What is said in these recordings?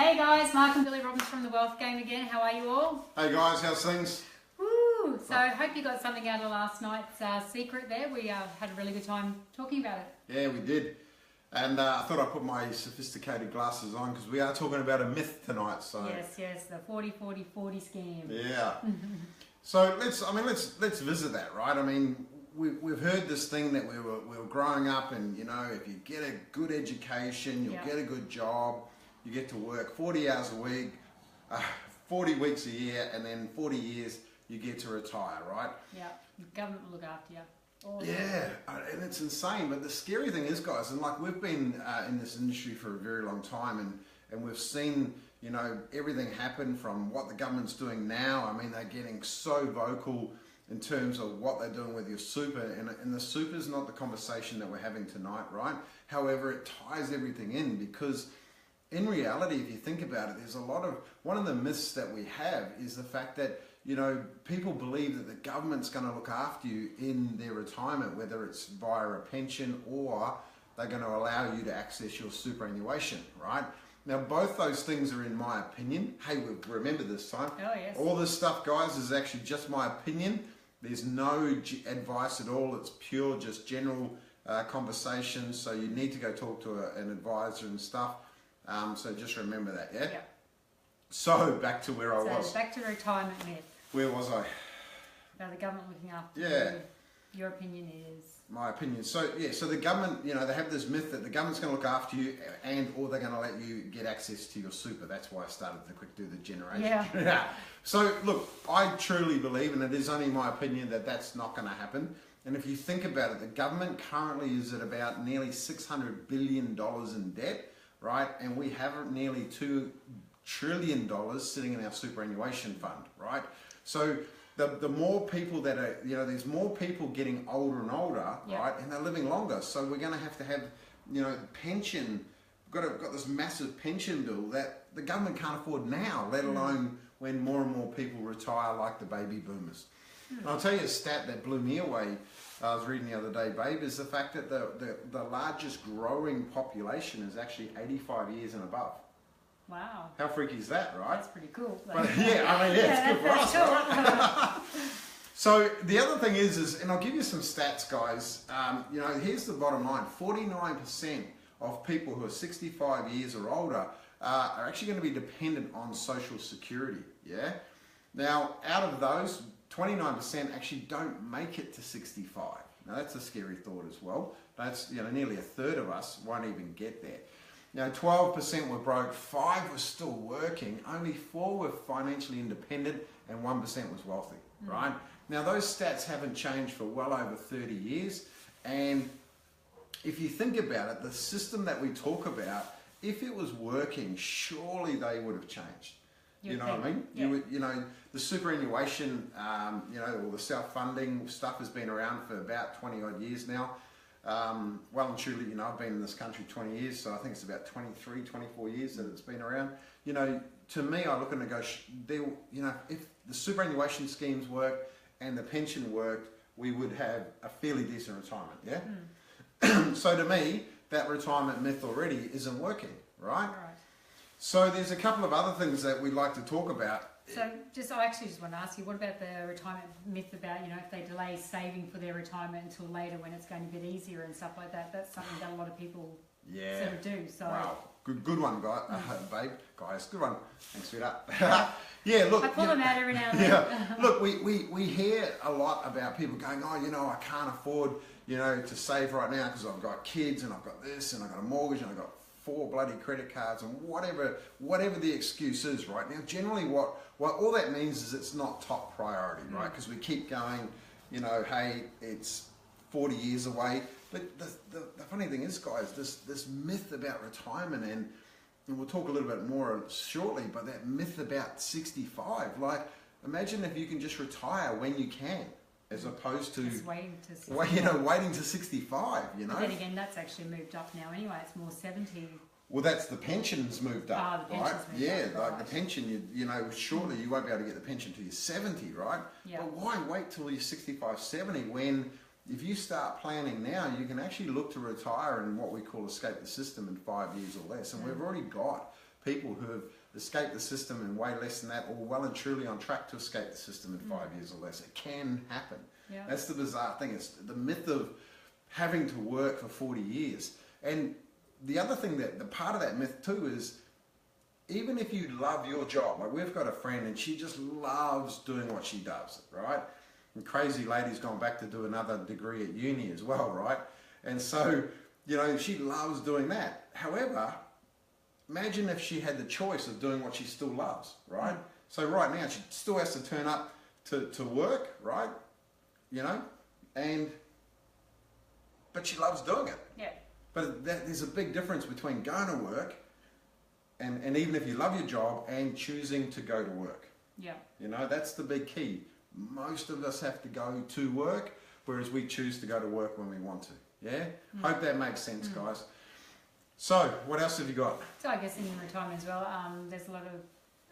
Hey guys, Mark and Billy Robbins from The Wealth Game again. How are you all? Hey guys, how's things? Woo! So I hope you got something out of last night's secret there. We had a really good time talking about it. Yeah, we did. And I thought I'd put my sophisticated glasses on because we are talking about a myth tonight. So Yes, the 40-40-40 scam. yeah. So let's visit that, right? I mean, we've heard this thing that we were growing up, and you know, if you get a good education, you'll get a good job. You get to work 40 hours a week, 40 weeks a year, and then 40 years you get to retire, right? Yeah, the government will look after you. Awesome. Yeah, and it's insane. But the scary thing is, guys, and like we've been in this industry for a very long time, and we've seen, you know, everything happen from what the government's doing now. I mean, they're getting so vocal in terms of what they're doing with your super, and the super is not the conversation that we're having tonight, right? However, it ties everything in because in reality, if you think about it, there's one of the myths that we have is the fact that, you know, people believe that the government's going to look after you in their retirement, whether it's via a pension or they're going to allow you to access your superannuation, right? Now, both those things are in my opinion. Hey, remember this time. Oh, yes. All this stuff, guys, is actually just my opinion. There's no advice at all. It's pure, just general conversation. So you need to go talk to an advisor and stuff. So just remember that, yeah? Yeah. So back to where I was. Back to the retirement myth. Where was I? About the government looking after Yeah. you. Your opinion is? My opinion. So yeah, so the government, you know, they have this myth that the government's going to look after you or they're going to let you get access to your super. That's why I started to quick do the generation. Yeah. So look, I truly believe, and it is only my opinion, that that's not going to happen. And if you think about it, the government currently is at about nearly $600 billion in debt, right? And we have nearly $2 trillion sitting in our superannuation fund, right? So the more people that are, you know, there's more people getting older and older, right? And they're living longer. So we're going to have, you know, pension. We've got this massive pension bill that the government can't afford now, let alone when more and more people retire like the baby boomers. And I'll tell you a stat that blew me away. I was reading the other day, babe, is the fact that the largest growing population is actually 85 years and above. Wow. How freaky is that, right? That's pretty cool. But yeah, I mean, yeah, it's good for us, cool. right? So the other thing is, and I'll give you some stats, guys. You know, here's the bottom line: 49% of people who are 65 years or older are actually going to be dependent on Social Security. Yeah. Now, out of those, 29% actually don't make it to 65. Now, that's a scary thought as well. That's, you know, nearly a third of us won't even get there. Now, 12% were broke, 5 were still working, only 4 were financially independent, and 1% was wealthy, right? Now, those stats haven't changed for well over 30 years, and if you think about it, the system that we talk about, if it was working, surely they would have changed. You know what I mean? Yeah. You know, the superannuation, you know, or the self-funding stuff has been around for about 20 odd years now. Well and truly, you know, I've been in this country 20 years, so I think it's about 23, 24 years that it's been around. You know, to me, I look and go, you know, if the superannuation schemes work and the pension worked, we would have a fairly decent retirement, yeah? So to me, that retirement myth already isn't working, right? So there's a couple of other things that we'd like to talk about. So I actually just want to ask you, what about the retirement myth about, you know, if they delay saving for their retirement until later when it's going to get easier and stuff like that? That's something that a lot of people sort of do. So wow, good one, guys, babe, guys, good one. Thanks for that. Yeah, look, I pull them out every now and then. Yeah, look, we hear a lot about people going, oh, you know, I can't afford, you know, to save right now because I've got kids and I've got this and I've got a mortgage and I've got 4 bloody credit cards and whatever the excuse is, right? Now, generally what all that means is it's not top priority, right? Because we keep going, you know, hey, it's 40 years away. But the funny thing is, guys, this myth about retirement, and we'll talk a little bit more shortly, but that myth about 65, like, imagine if you can just retire when you can, as opposed to just waiting to 65. Well, you know, waiting to 65, you know. But then again, that's actually moved up now anyway. It's more 70. Well, that's the pension's moved up, the right? pension's moved Yeah, up, like the pension, you know, surely you won't be able to get the pension till you're 70, right? Yeah. But why wait till you're 65, 70 when if you start planning now, you can actually look to retire and what we call escape the system in 5 years or less. And we've already got people who have escaped the system in way less than that, or well and truly on track to escape the system in 5 years or less. It can happen. Yeah. That's the bizarre thing. It's the myth of having to work for 40 years. And the other thing, that the part of that myth too, is even if you love your job, like we've got a friend and she just loves doing what she does, right? And crazy lady's gone back to do another degree at uni as well, right? And so, you know, she loves doing that. However, imagine if she had the choice of doing what she still loves, right? So right now she still has to turn up to work, right? You know, but she loves doing it. Yeah. But there's a big difference between going to work and even if you love your job and choosing to go to work. Yeah. You know, that's the big key. Most of us have to go to work, whereas we choose to go to work when we want to. Yeah? Hope that makes sense, guys. So, what else have you got? So I guess in retirement as well, there's a lot of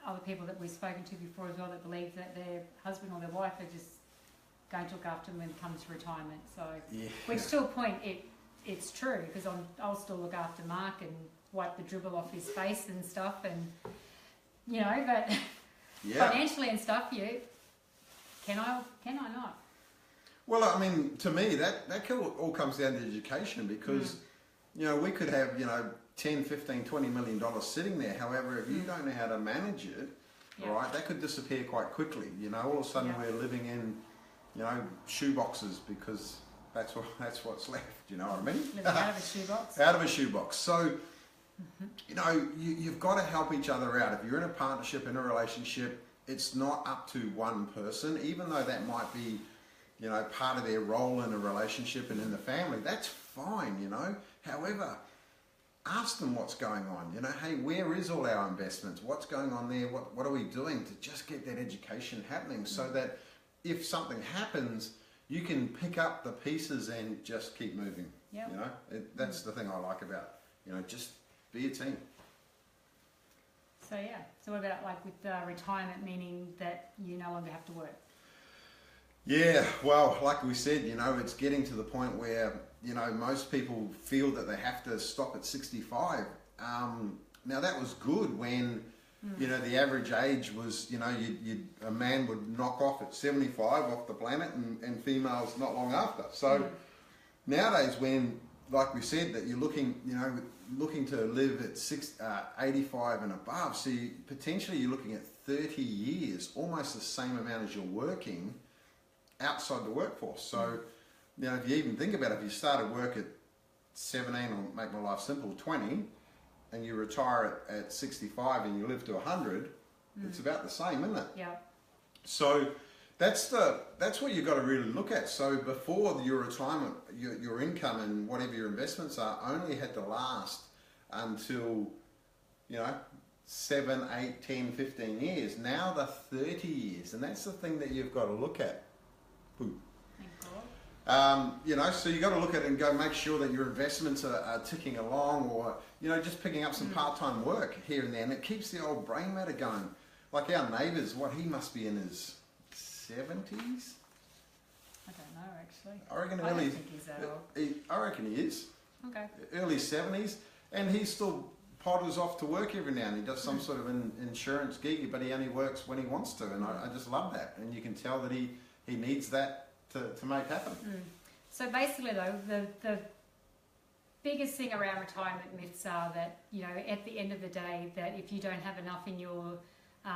other people that we've spoken to before as well that believe that their husband or their wife are just going to look after them when it comes to retirement. So, Yeah. which to a point it's true, because I'll still look after Mark and wipe the dribble off his face and stuff, and you know, but financially and stuff, can I not? Well, I mean, to me, that all comes down to education, because you know, we could have, you know, 10, 15, 20 million dollars sitting there. However, if you don't know how to manage it, right, that could disappear quite quickly. You know, all of a sudden we're living in, you know, shoe boxes, because that's what's left. You know what I mean? Living out of a shoebox. Out of a shoebox. So, you know, you've got to help each other out. If you're in a partnership, in a relationship, it's not up to one person, even though that might be, you know, part of their role in a relationship and in the family. That's fine, you know. However, ask them what's going on. You know, hey, where is all our investments? What's going on there? What are we doing to just get that education happening, so that if something happens, you can pick up the pieces and just keep moving. Yep. You know, that's the thing I like about, you know, just be a team. So yeah. So what about like with retirement, meaning that you no longer have to work? Yeah, well, like we said, you know, it's getting to the point where, you know, most people feel that they have to stop at 65. Now that was good when, you know, the average age was, you know, a man would knock off at 75 off the planet, and females not long after. So nowadays, when, like we said, that you're looking to live at 85 and above, so potentially you're looking at 30 years, almost the same amount as you're working outside the workforce. So, you know, if you even think about it, if you started work at 17, or make my life simple, 20, and you retire at 65 and you live to 100, it's about the same, isn't it? Yeah. So that's what you've got to really look at. So before your retirement, your income and whatever your investments are only had to last until, you know, 7, 8, 10, 15 years. Now they're 30 years, and that's the thing that you've got to look at. Ooh. Thank God. You know, so you got to look at it and go make sure that your investments are ticking along, or, you know, just picking up some part-time work here and there, and it keeps the old brain matter going. Like our neighbours, he must be in his 70s? I don't know actually. I reckon I don't think he's that old. I reckon he is. Okay. Early 70s, and he still potters off to work every now and he does some sort of insurance gig, but he only works when he wants to, and I just love that. And you can tell that he needs that to make happen. So basically though, the biggest thing around retirement myths are that, you know, at the end of the day, that if you don't have enough in your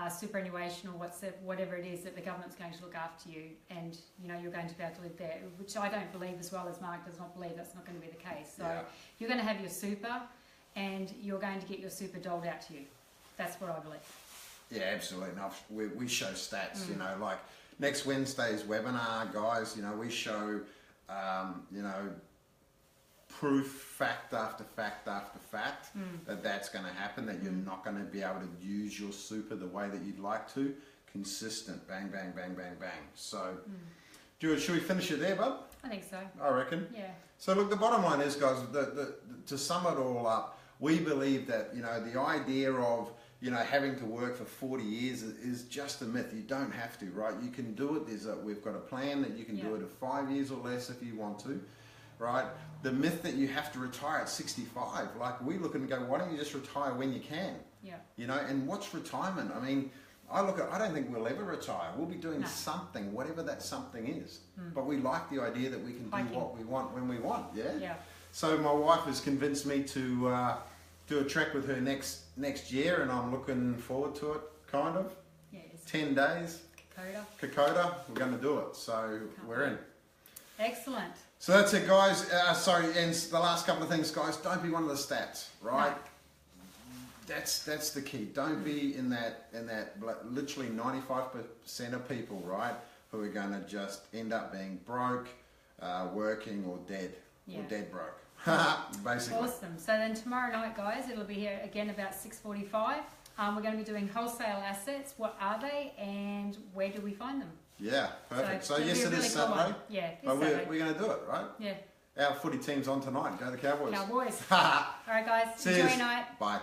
superannuation or whatever it is, that the government's going to look after you, and you know you're going to be able to live there, which I don't believe, as well as Mark does not believe that's not going to be the case. So you're going to have your super, and you're going to get your super doled out to you. That's what I believe. Yeah, absolutely. And we show stats, you know, like next Wednesday's webinar, guys, you know, we show, you know, proof, fact after fact after fact, that's going to happen, that you're not going to be able to use your super the way that you'd like to. Consistent, bang, bang, bang, bang, bang. So, should we finish it there, bud? I think so. I reckon. Yeah. So look, the bottom line is, guys, to sum it all up, we believe that, you know, the idea of, you know, having to work for 40 years is just a myth. You don't have to, right? You can do it. We've got a plan that you can do it at 5 years or less if you want to. Right? The myth that you have to retire at 65, like we look and go, why don't you just retire when you can? Yeah. You know, and what's retirement? I mean, I don't think we'll ever retire. We'll be doing something, whatever that something is. But we like the idea that we can do what we want when we want. Yeah. Yeah. So my wife has convinced me to do a trek with her next year, and I'm looking forward to it. Kind of. Yes. 10 days. Kokoda. We're going to do it. So we're in. Excellent. So that's it, guys. And the last couple of things, guys. Don't be one of the stats, right? No. That's the key. Don't be in that literally 95% of people, right, who are going to just end up being broke, working, or dead, or dead broke. Basically. Awesome. So then tomorrow night, guys, it'll be here again about 6:45. We're going to be doing wholesale assets. What are they, and where do we find them? Yeah, perfect. So yes, it is really Saturday. Yeah, but we're going to do it, right? Yeah. Our footy team's on tonight. Go the Cowboys. Cowboys. All right, guys. Enjoy your night. Bye.